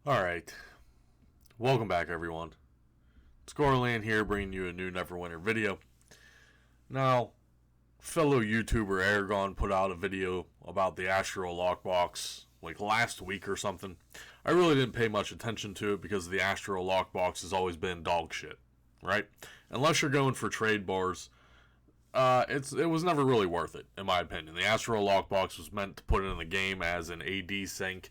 Alright, welcome back everyone. It's Garlaanx here bringing you a new Neverwinter video. Now, fellow YouTuber Aragon put out a video about the Astral Lockbox like last week or something. I really didn't pay much attention to it because the Astral Lockbox has always been dog shit, right? Unless you're going for trade bars, it was never really worth it, in my opinion. The Astral Lockbox was meant to put it in the game as an AD sync,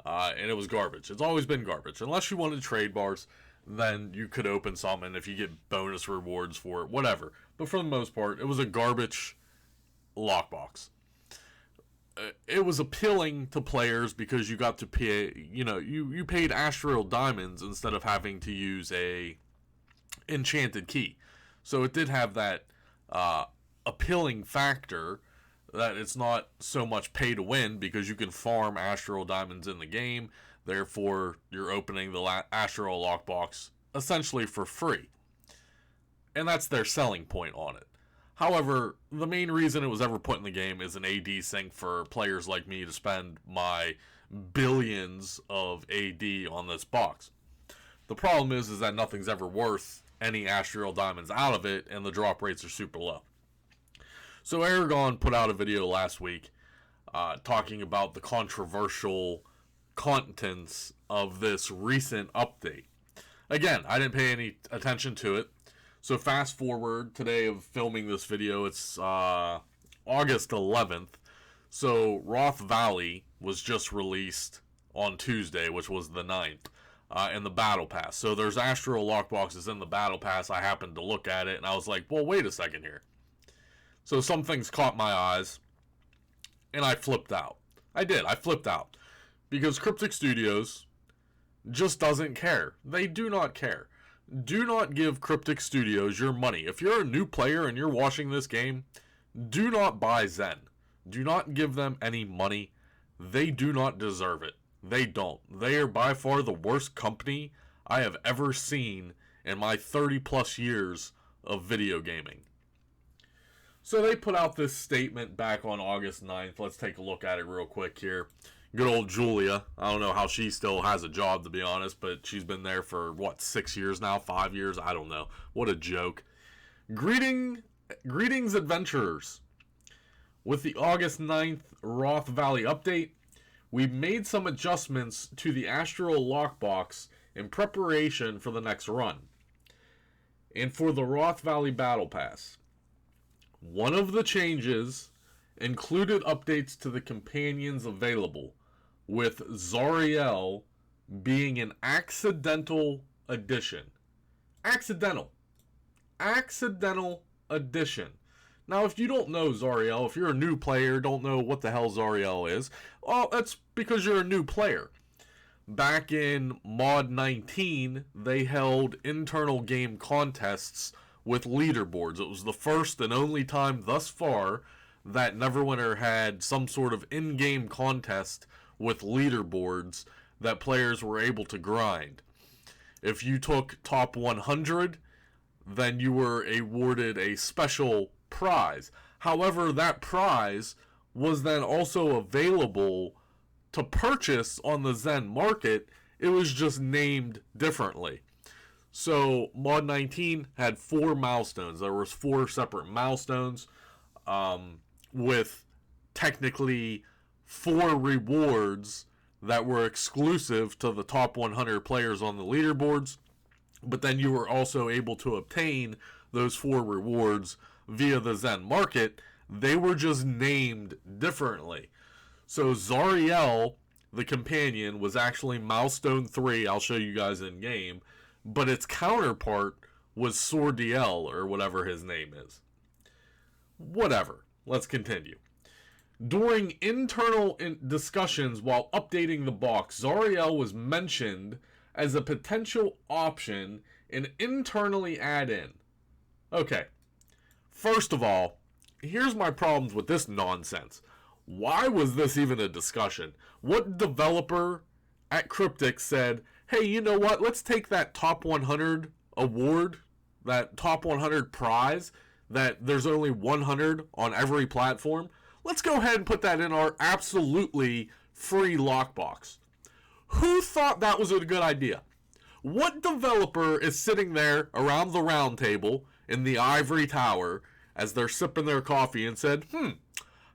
and it was garbage. It's always been garbage. Unless you wanted trade bars, then you could open some, and if you get bonus rewards for it, whatever. But for the most part, it was a garbage lockbox. It was appealing to players because you got to pay, you paid Astral Diamonds instead of having to use a enchanted key. So it did have that appealing factor that it's not so much pay to win because you can farm Astral Diamonds in the game. Therefore, you're opening the Astral Lockbox essentially for free. And that's their selling point on it. However, the main reason it was ever put in the game is an AD sync for players like me to spend my billions of AD on this box. The problem is that nothing's ever worth any Astral Diamonds out of it, and the drop rates are super low. So Aragon put out a video last week talking about the controversial contents of this recent update. Again, I didn't pay any attention to it. So fast forward today of filming this video, it's August 11th. So Roth Valley was just released on Tuesday, which was the 9th, in the Battle Pass. So there's Astral Lockboxes in the Battle Pass. I happened to look at it, and I was like, well, wait a second here. So some things caught my eyes, and I flipped out. I flipped out. Because Cryptic Studios just doesn't care. They do not care. Do not give Cryptic Studios your money. If you're a new player and you're watching this game, do not buy Zen. Do not give them any money. They do not deserve it. They don't. They are by far the worst company I have ever seen in my 30 plus years of video gaming. So they put out this statement back on August 9th. Let's take a look at it real quick here. Good old Julia. I don't know how she still has a job, to be honest, but she's been there for, 6 years now? 5 years? I don't know. What a joke. Greetings, adventurers. With the August 9th Roth Valley update, we made some adjustments to the Astral Lockbox in preparation for the next run, and for the Roth Valley Battle Pass. One of the changes included updates to the companions available, with Zariel being an accidental addition. Accidental addition. Now, if you don't know Zariel, if you're a new player, don't know what the hell Zariel is, well, that's because you're a new player. Back in Mod 19, they held internal game contests with leaderboards. It was the first and only time thus far that Neverwinter had some sort of in-game contest with leaderboards that players were able to grind. If you took top 100, then you were awarded a special prize. However, that prize was then also available to purchase on the Zen market. It was just named differently. So Mod 19 had 4 milestones. There was 4 separate milestones with technically 4 rewards that were exclusive to the top 100 players on the leaderboards. But then you were also able to obtain those 4 rewards via the Zen market. They were just named differently. So Zariel, the companion, was actually milestone 3. I'll show you guys in game. But its counterpart was Sordiel, or whatever his name is. Whatever. Let's continue. During internal discussions while updating the box, Zariel was mentioned as a potential option and internally add in. Okay. First of all, here's my problems with this nonsense. Why was this even a discussion? What developer at Cryptic said, hey, you know what? Let's take that top 100 award, that top 100 prize, that there's only 100 on every platform. Let's go ahead and put that in our absolutely free lockbox. Who thought that was a good idea? What developer is sitting there around the round table in the ivory tower as they're sipping their coffee and said,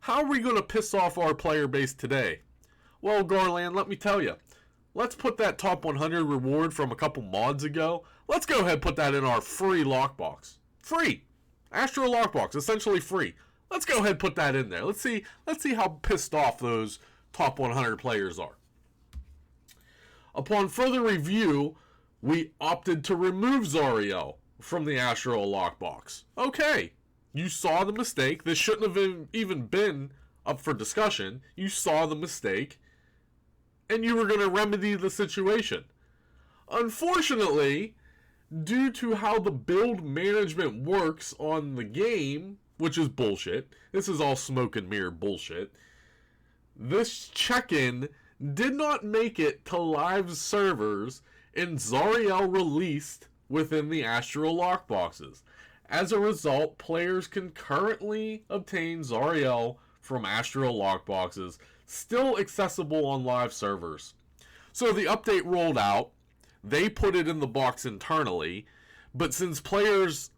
how are we going to piss off our player base today? Well, Garlaanx, let me tell you. Let's put that top 100 reward from a couple mods ago. Let's go ahead and put that in our free lockbox. Free. Astral Lockbox, essentially free. Let's go ahead and put that in there. Let's see how pissed off those top 100 players are. Upon further review, we opted to remove Zariel from the Astral Lockbox. Okay, you saw the mistake. This shouldn't have even been up for discussion. You saw the mistake, and you were going to remedy the situation. Unfortunately, due to how the build management works on the game, which is bullshit, this is all smoke and mirror bullshit, this check-in did not make it to live servers and Zariel released within the Astral Lockboxes. As a result, players can currently obtain Zariel from Astral Lockboxes, still accessible on live servers. So the update rolled out, they put it in the box internally, but since players,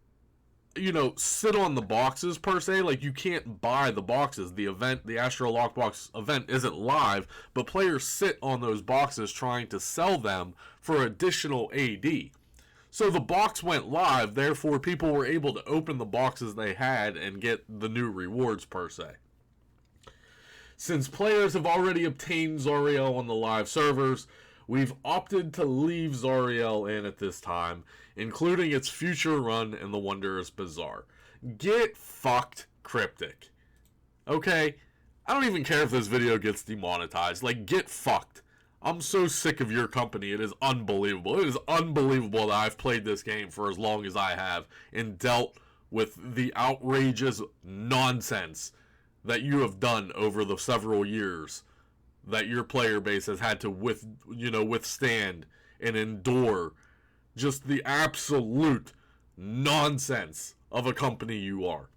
sit on the boxes per se, like you can't buy the boxes, the Astral Lockbox event isn't live, but players sit on those boxes trying to sell them for additional AD. So the box went live, therefore people were able to open the boxes they had and get the new rewards per se. Since players have already obtained Zariel on the live servers, we've opted to leave Zariel in at this time, including its future run in the Wondrous Bazaar. Get fucked, Cryptic. Okay? I don't even care if this video gets demonetized. Like, get fucked. I'm so sick of your company. It is unbelievable. It is unbelievable that I've played this game for as long as I have and dealt with the outrageous nonsense that you have done over the several years that your player base has had to withstand and endure just the absolute nonsense of a company you are.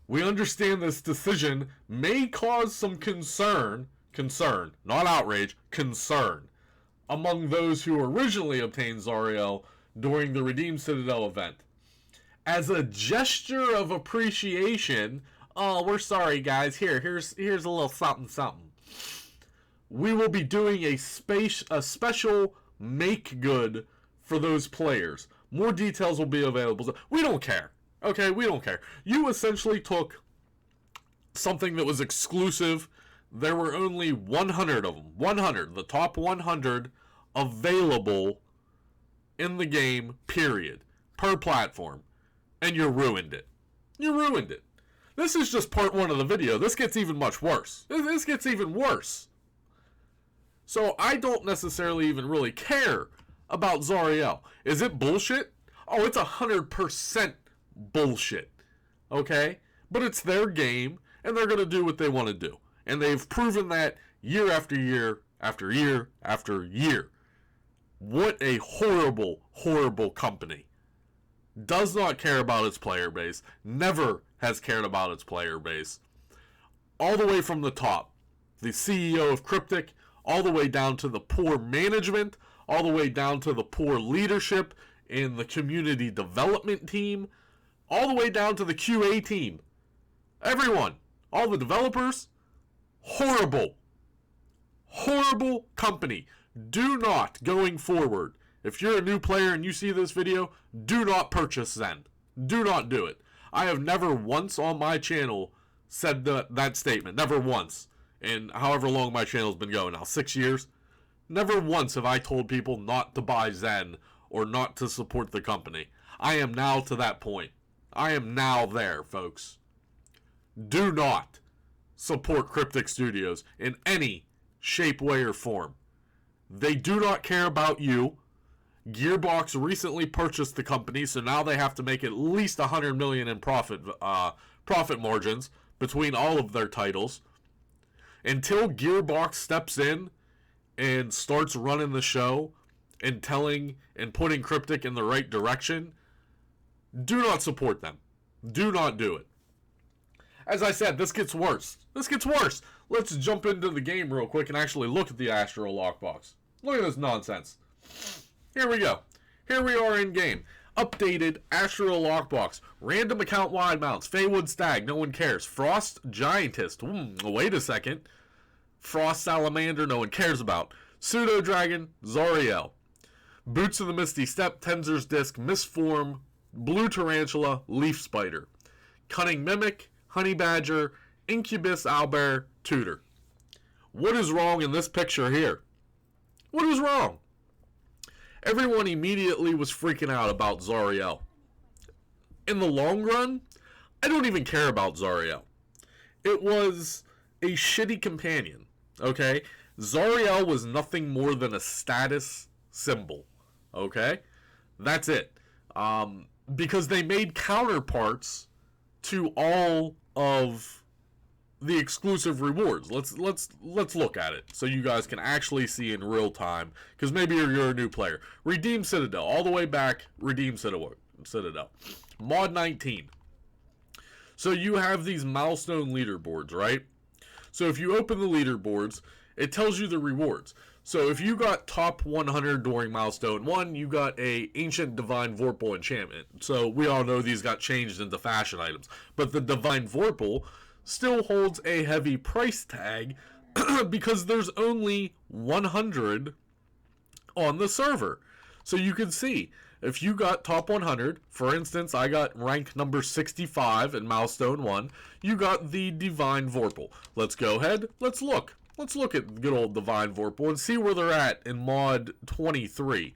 We understand this decision may cause some concern, not outrage, concern, among those who originally obtained Zariel during the Redeem Citadel event. As a gesture of appreciation, oh, we're sorry guys, here's a little something. We will be doing a special make good for those players. More details will be available. We don't care. Okay, we don't care. You essentially took something that was exclusive. There were only 100 of them. 100. The top 100 available in the game, period. Per platform. And you ruined it. You ruined it. This is just part one of the video. This gets even much worse. This gets even worse. So I don't necessarily even really care about Zariel. Is it bullshit? Oh, it's 100% bullshit. Okay? But it's their game, and they're going to do what they want to do. And they've proven that year after year, after year, after year. What a horrible, horrible company. Does not care about its player base. Never has cared about its player base. All the way from the top. The CEO of Cryptic, all the way down to the poor management, all the way down to the poor leadership in the community development team, all the way down to the QA team. Everyone, all the developers, horrible. Horrible company. Do not, going forward, if you're a new player and you see this video, do not purchase Zen. Do not do it. I have never once on my channel said that statement. Never once. In however long my channel's been going now, 6 years. Never once have I told people not to buy Zen or not to support the company. I am now to that point. I am now there, folks. Do not support Cryptic Studios in any shape, way, or form. They do not care about you. Gearbox recently purchased the company, so now they have to make at least $100 million in profit margins between all of their titles. Until Gearbox steps in and starts running the show and telling and putting Cryptic in the right direction, do not support them. Do not do it. As I said, this gets worse. This gets worse. let's jump into the game real quick and actually look at the Astral Lockbox. Look at this nonsense. Here we go. Here we are in game. Updated Astral Lockbox. Random account wide mounts. Feywood Stag, no one cares. Frost Giantist. Wait a second. Frost Salamander, no one cares about. Pseudo Dragon, Zariel. Boots of the Misty Step, Tenzer's Disc, Misform, Blue Tarantula, Leaf Spider. Cunning Mimic, Honey Badger, Incubus Owlbear, Tutor. What is wrong in this picture here? What is wrong? Everyone immediately was freaking out about Zariel. In the long run, I don't even care about Zariel. It was a shitty companion, okay? Zariel was nothing more than a status symbol, okay? That's it. Because they made counterparts to all of the exclusive rewards. Let's look at it so you guys can actually see in real time, because maybe you're a new player. Redeem Citadel, all the way back. Redeem Citadel. Mod 19. So you have these milestone leaderboards, right? So if you open the leaderboards, it tells you the rewards. So if you got top 100 during milestone 1, you got a Ancient Divine Vorpal enchantment. So we all know these got changed into fashion items, but the Divine Vorpal still holds a heavy price tag because there's only 100 on the server. So you can see, if you got top 100, for instance, I got rank number 65 in milestone 1, you got the Divine Vorpal. Let's go ahead, let's look. Let's look at good old Divine Vorpal and see where they're at in mod 23.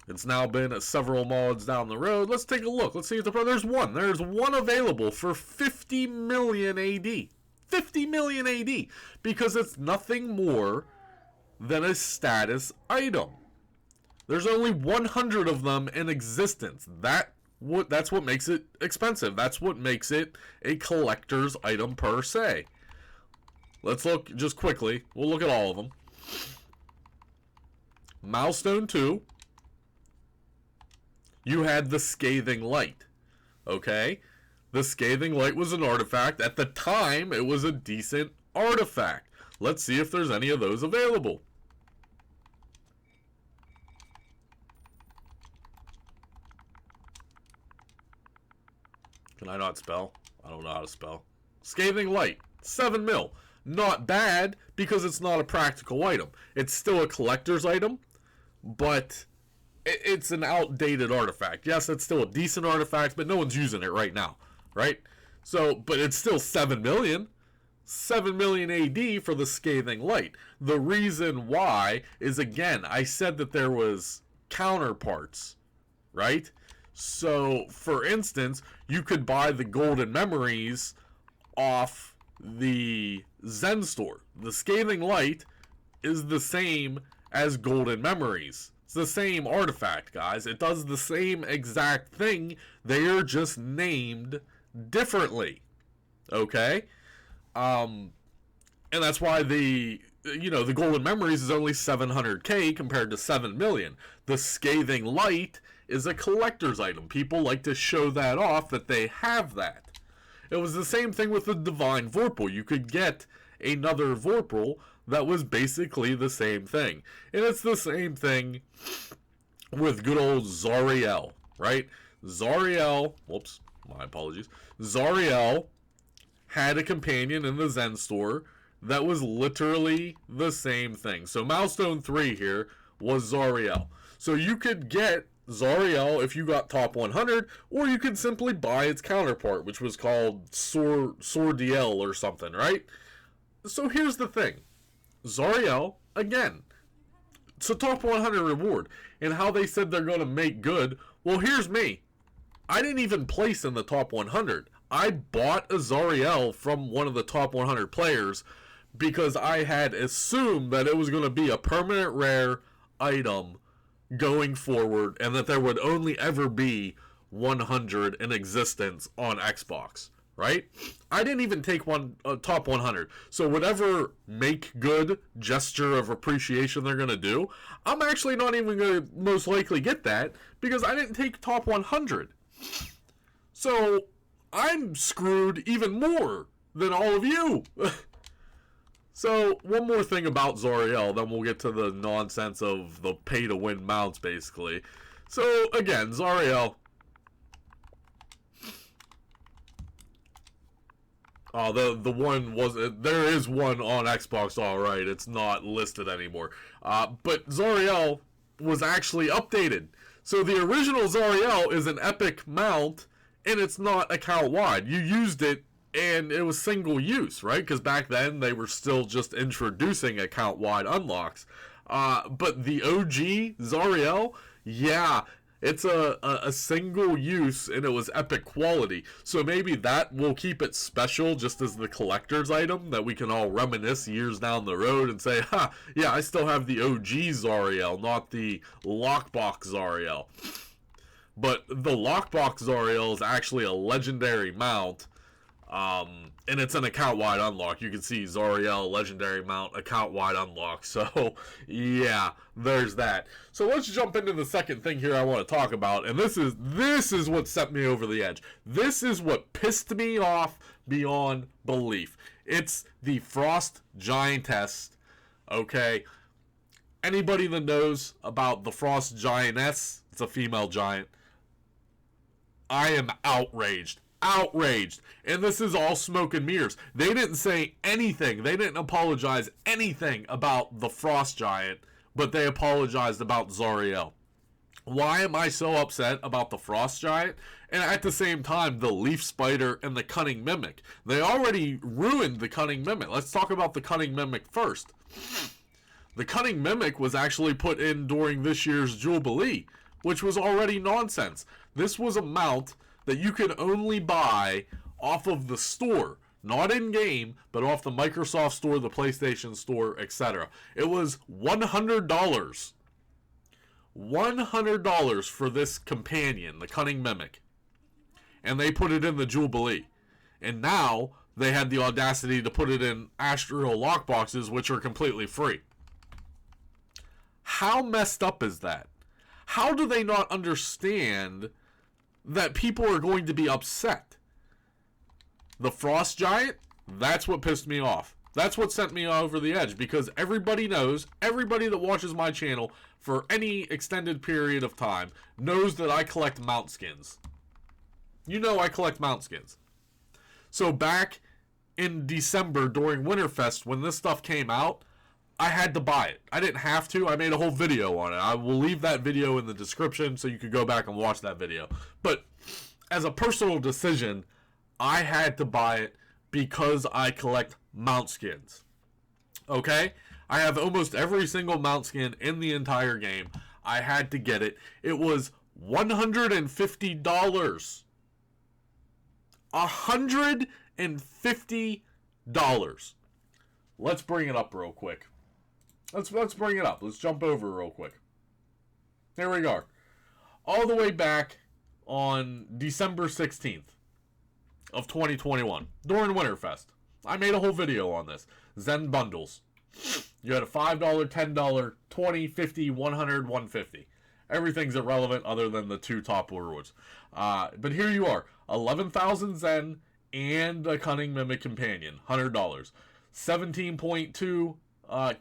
It's now been several mods down the road. Let's take a look. Let's see if there's one. There's one available for 50 million AD. 50 million AD. Because it's nothing more than a status item. There's only 100 of them in existence. That's what makes it expensive. That's what makes it a collector's item per se. Let's look just quickly. We'll look at all of them. Milestone 2. You had the Scathing Light, okay? The Scathing Light was an artifact. At the time, it was a decent artifact. Let's see if there's any of those available. Can I not spell? I don't know how to spell. Scathing Light, 7 mil. Not bad, because it's not a practical item. It's still a collector's item, but it's an outdated artifact. Yes, it's still a decent artifact, but no one's using it right now, right? So, but it's still 7 million. 7 million AD for the Scathing Light. The reason why is, again, I said that there was counterparts, right? So, for instance, you could buy the golden memories off the Zen store. The Scathing Light is the same as golden memories. It's the same artifact, guys. It does the same exact thing. They are just named differently. Okay? And that's why the golden memories is only 700k compared to 7 million. The Scathing Light is a collector's item. People like to show that off, that they have that. It was the same thing with the Divine Vorpal. You could get another Vorpal that was basically the same thing. And it's the same thing with good old Zariel, right? Zariel, whoops, my apologies. Zariel had a companion in the Zen store that was literally the same thing. So Milestone 3 here was Zariel. So you could get Zariel if you got top 100, or you could simply buy its counterpart, which was called Sordiel or something, right? So here's the thing. Zariel, again, it's a top 100 reward. And how they said they're going to make good, well, here's me. I didn't even place in the top 100. I bought a Zariel from one of the top 100 players because I had assumed that it was going to be a permanent rare item going forward, and that there would only ever be 100 in existence on Xbox, right? I didn't even take top 100. So whatever make good gesture of appreciation they're going to do, I'm actually not even going to most likely get that because I didn't take top 100. So I'm screwed even more than all of you. So, one more thing about Zariel, then we'll get to the nonsense of the pay-to-win mounts, basically. So, again, Zariel. Oh, the one was... There is one on Xbox, alright. It's not listed anymore. But Zariel was actually updated. So, the original Zariel is an epic mount, and it's not account-wide. You used it, and it was single use, right? Because back then, they were still just introducing account-wide unlocks. But the OG Zariel, yeah, it's a single use, and it was epic quality. So maybe that will keep it special just as the collector's item that we can all reminisce years down the road and say, ha, yeah, I still have the OG Zariel, not the Lockbox Zariel. But the Lockbox Zariel is actually a legendary mount. And it's an account-wide unlock. You can see Zariel, legendary mount, account-wide unlock. So, yeah, there's that. So let's jump into the second thing here I want to talk about. And this is what set me over the edge. This is what pissed me off beyond belief. It's the Frost Giantess, okay? Anybody that knows about the Frost Giantess, it's a female giant, I am outraged. Outraged. And this is all smoke and mirrors. They didn't say anything. They didn't apologize anything about the Frost Giant, but they apologized about Zariel. Why am I so upset about the Frost Giant? And at the same time, the Leaf Spider and the Cunning Mimic. They already ruined the Cunning Mimic. Let's talk about the Cunning Mimic first. The Cunning Mimic was actually put in during this year's Jubilee, which was already nonsense. This was a mount that you could only buy off of the store, not in-game, but off the Microsoft Store, the PlayStation Store, etc. It was $100. $100 for this companion, the Cunning Mimic. And they put it in the Jubilee. And now, they had the audacity to put it in Astral Lockboxes, which are completely free. How messed up is that? How do they not understand that people are going to be upset? The Frost Giant, that's what pissed me off. That's what sent me over the edge, because everybody knows, everybody that watches my channel for any extended period of time knows that I collect mount skins. You know I collect mount skins. So back in December during Winterfest, when this stuff came out, I had to buy it. I didn't have to. I made a whole video on it. I will leave that video in the description so you can go back and watch that video. But as a personal decision, I had to buy it because I collect mount skins. Okay? I have almost every single mount skin in the entire game. I had to get it. It was $150. $150. Let's bring it up real quick. Let's bring it up. Let's jump over real quick. Here we go. All the way back on December 16th of 2021, during Winterfest. I made a whole video on this. Zen Bundles. You had a $5, $10, $20, $50, $100, $150. Everything's irrelevant other than the two top rewards. But here you are. 11,000 Zen and a Cunning Mimic Companion. $100. 17.2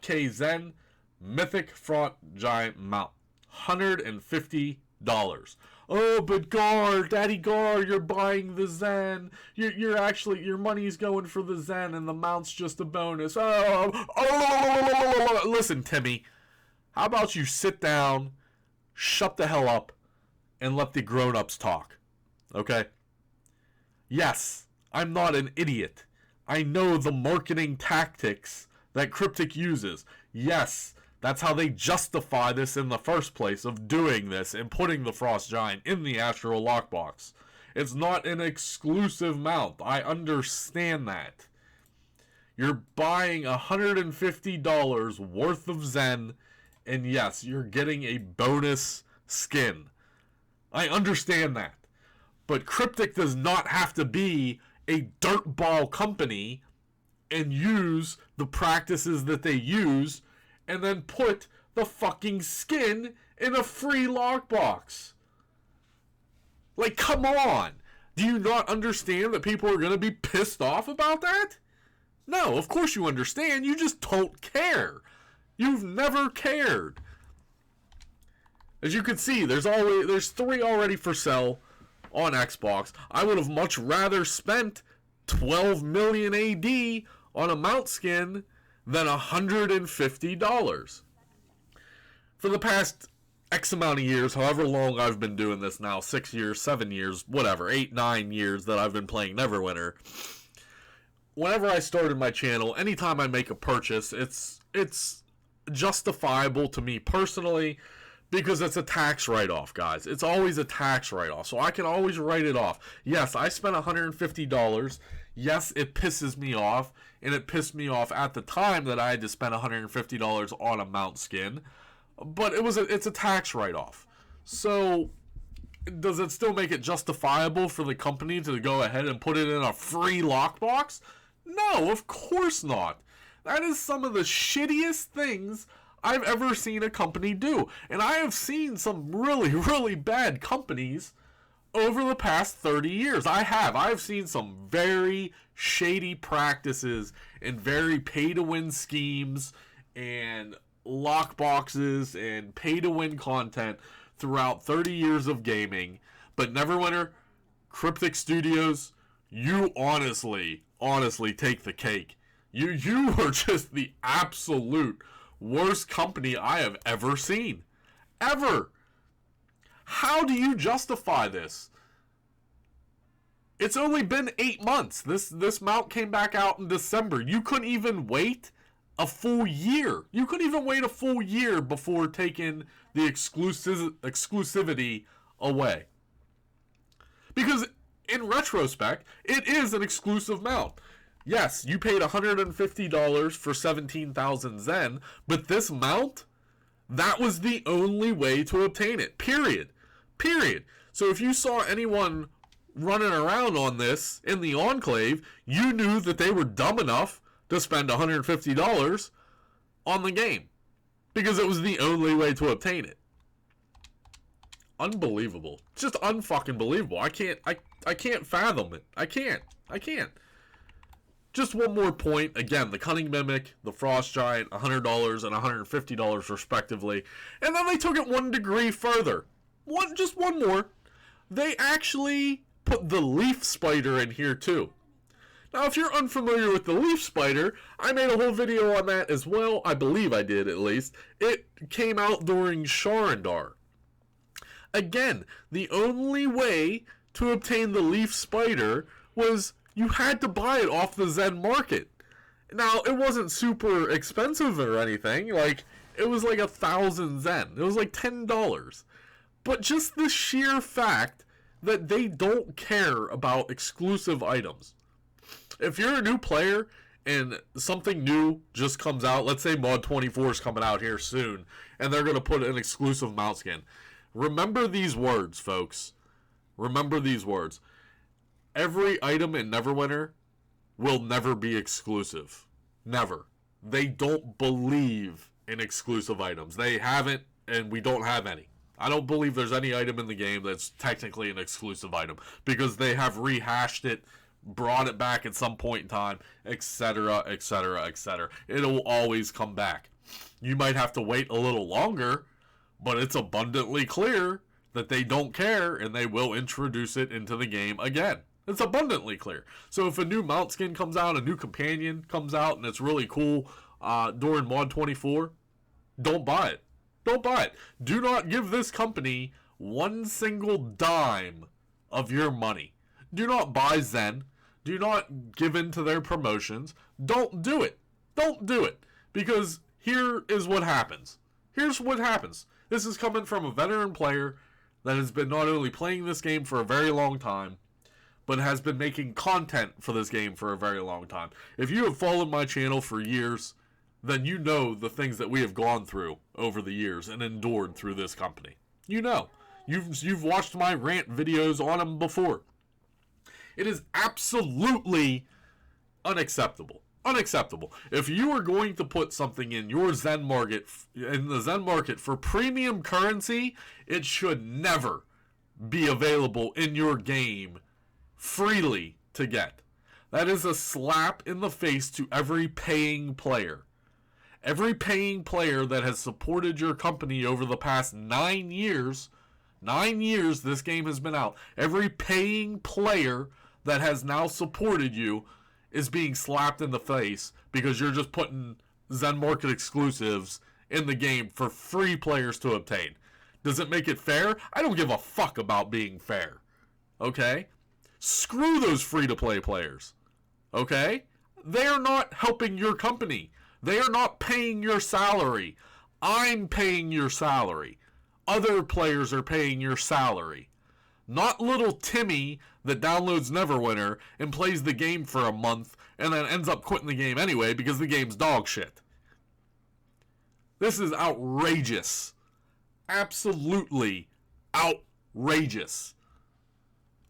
K Zen Mythic Frost Giant Mount. $150. Oh, but Gar, Daddy Gar, you're buying the Zen. You're actually, your money's going for the Zen and the mount's just a bonus. Oh. Listen, Timmy, how about you sit down, shut the hell up, and let the grown-ups talk, okay? Yes, I'm not an idiot. I know the marketing tactics that Cryptic uses. Yes, that's how they justify this in the first place, of doing this and putting the Frost Giant in the Astral Lockbox. It's not an exclusive mount. I understand that. You're buying $150 worth of Zen, and yes, you're getting a bonus skin. I understand that. But Cryptic does not have to be a dirtball company and use the practices that they use and then put the fucking skin in a free lockbox. Like, come on. Do you not understand that people are going to be pissed off about that? No, of course you understand. You just don't care. You've never cared. As you can see, there's 3 already for sale on Xbox. I would have much rather spent 12 million AD on a mount skin than $150. For the past X amount of years, however long I've been doing this now, 6 years, 7 years, whatever, 8, 9 years that I've been playing Neverwinter, whenever I started my channel, anytime I make a purchase, it's justifiable to me personally because it's a tax write-off, guys. It's always a tax write-off, so I can always write it off. Yes, I spent $150. Yes, it pisses me off, and it pissed me off at the time that I had to spend $150 on a mount skin, but it's a tax write-off. So does it still make it justifiable for the company to go ahead and put it in a free lockbox? No, of course not. That is some of the shittiest things I've ever seen a company do. And I have seen some really, really bad companies over the past 30 years. I've seen some very shady practices and very pay-to-win schemes and lockboxes and pay-to-win content throughout 30 years of gaming. But Neverwinter, Cryptic Studios, you honestly take the cake. You are just the absolute worst company I have ever seen. Ever. How do you justify this? It's only been 8 months. This mount came back out in December. You couldn't even wait a full year. You couldn't even wait a full year before taking the exclusivity away. Because in retrospect, it is an exclusive mount. Yes, you paid $150 for 17,000 Zen, but this mount, that was the only way to obtain it. Period. So if you saw anyone running around on this in the Enclave, you knew that they were dumb enough to spend $150 on the game. Because it was the only way to obtain it. Unbelievable. Just unfucking believable. I can't fathom it. I can't. Just one more point. Again, the Cunning Mimic, the Frost Giant, $100 and $150 respectively. And then they took it 1 degree further. Just one more. They actually put the Leaf Spider in here too. Now, if you're unfamiliar with the Leaf Spider, I made a whole video on that as well. I believe I did, at least. It came out during Sharandar. Again, the only way to obtain the Leaf Spider was you had to buy it off the Zen market. Now, it wasn't super expensive or anything. Like, it was like 1,000 Zen. It was like $10. But just the sheer fact that they don't care about exclusive items. If you're a new player and something new just comes out, let's say Mod 24 is coming out here soon, and they're going to put an exclusive mount skin. Remember these words, folks. Remember these words. Every item in Neverwinter will never be exclusive. Never. They don't believe in exclusive items. They haven't, and we don't have any. I don't believe there's any item in the game that's technically an exclusive item, because they have rehashed it, brought it back at some point in time, etc., etc., etc. It'll always come back. You might have to wait a little longer, but it's abundantly clear that they don't care, and they will introduce it into the game again. It's abundantly clear. So if a new mount skin comes out, a new companion comes out, and it's really cool during Mod 24, don't buy it. Don't buy it. Do not give this company one single dime of your money. Do not buy Zen. Do not give in to their promotions. Don't do it. Don't do it. Because here is what happens. Here's what happens. This is coming from a veteran player that has been not only playing this game for a very long time, but has been making content for this game for a very long time. If you have followed my channel for years, then you know the things that we have gone through over the years and endured through this company. You know. You've watched my rant videos on them before. It is absolutely unacceptable. Unacceptable. If you are going to put something in your Zen market, in the Zen market for premium currency, it should never be available in your game freely to get. That is a slap in the face to every paying player. Every paying player that has supported your company over the past 9 years, 9 years this game has been out, every paying player that has now supported you is being slapped in the face because you're just putting Zen Market exclusives in the game for free players to obtain. Does it make it fair? I don't give a fuck about being fair. Okay? Screw those free-to-play players. Okay? They are not helping your company. They are not paying your salary. I'm paying your salary. Other players are paying your salary. Not little Timmy that downloads Neverwinter and plays the game for a month and then ends up quitting the game anyway because the game's dog shit. This is outrageous. Absolutely outrageous.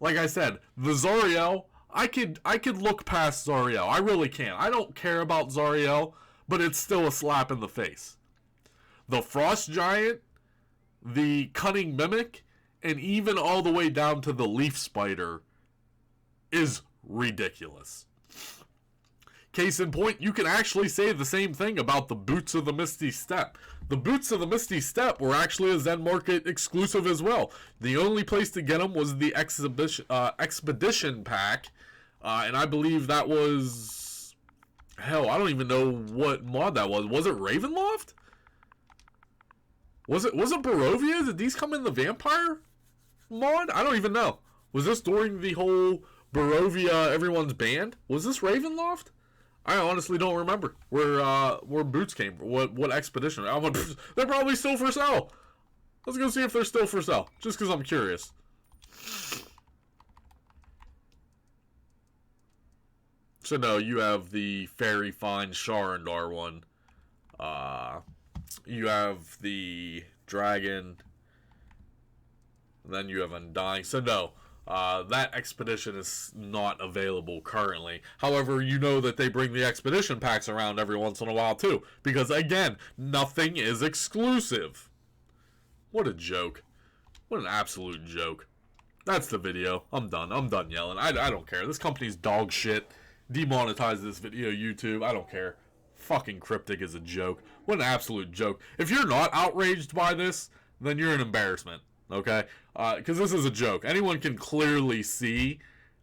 Like I said, the Zariel, I could look past Zariel. I really can. I don't care about Zariel, but it's still a slap in the face. The Frost Giant, the Cunning Mimic, and even all the way down to the Leaf Spider is ridiculous. Case in point, you can actually say the same thing about the Boots of the Misty Step. The Boots of the Misty Step were actually a Zen Market exclusive as well. The only place to get them was the Expedition Pack, and I believe that was... Hell, I don't even know what mod that was. Was it Ravenloft? Was it Barovia? Did these come in the Vampire mod? I don't even know. Was this during the whole Barovia everyone's banned? Was this Ravenloft? I honestly don't remember where Boots came from. What expedition? They're probably still for sale. Let's go see if they're still for sale. Just because I'm curious. So no, you have the Fairy Fine Sharandar one. You have the Dragon. And then you have Undying. So no. That expedition is not available currently. However, you know that they bring the expedition packs around every once in a while too. Because again, nothing is exclusive. What a joke. What an absolute joke. That's the video. I'm done. I'm done yelling. I don't care. This company's dog shit. Demonetize this video, YouTube. I don't care. Fucking Cryptic is a joke. What an absolute joke. If you're not outraged by this, then you're an embarrassment. Okay? Because this is a joke. Anyone can clearly see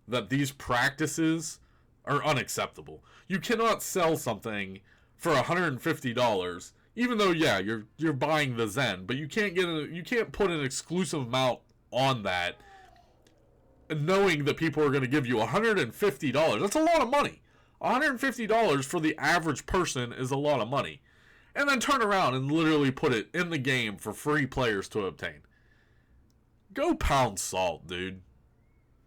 that these practices are unacceptable. You cannot sell something for $150, even though, yeah, you're buying the Zen, but you can't put an exclusive amount on that, knowing that people are going to give you $150. That's a lot of money. $150 for the average person is a lot of money. And then turn around and literally put it in the game for free players to obtain. Go pound salt, dude.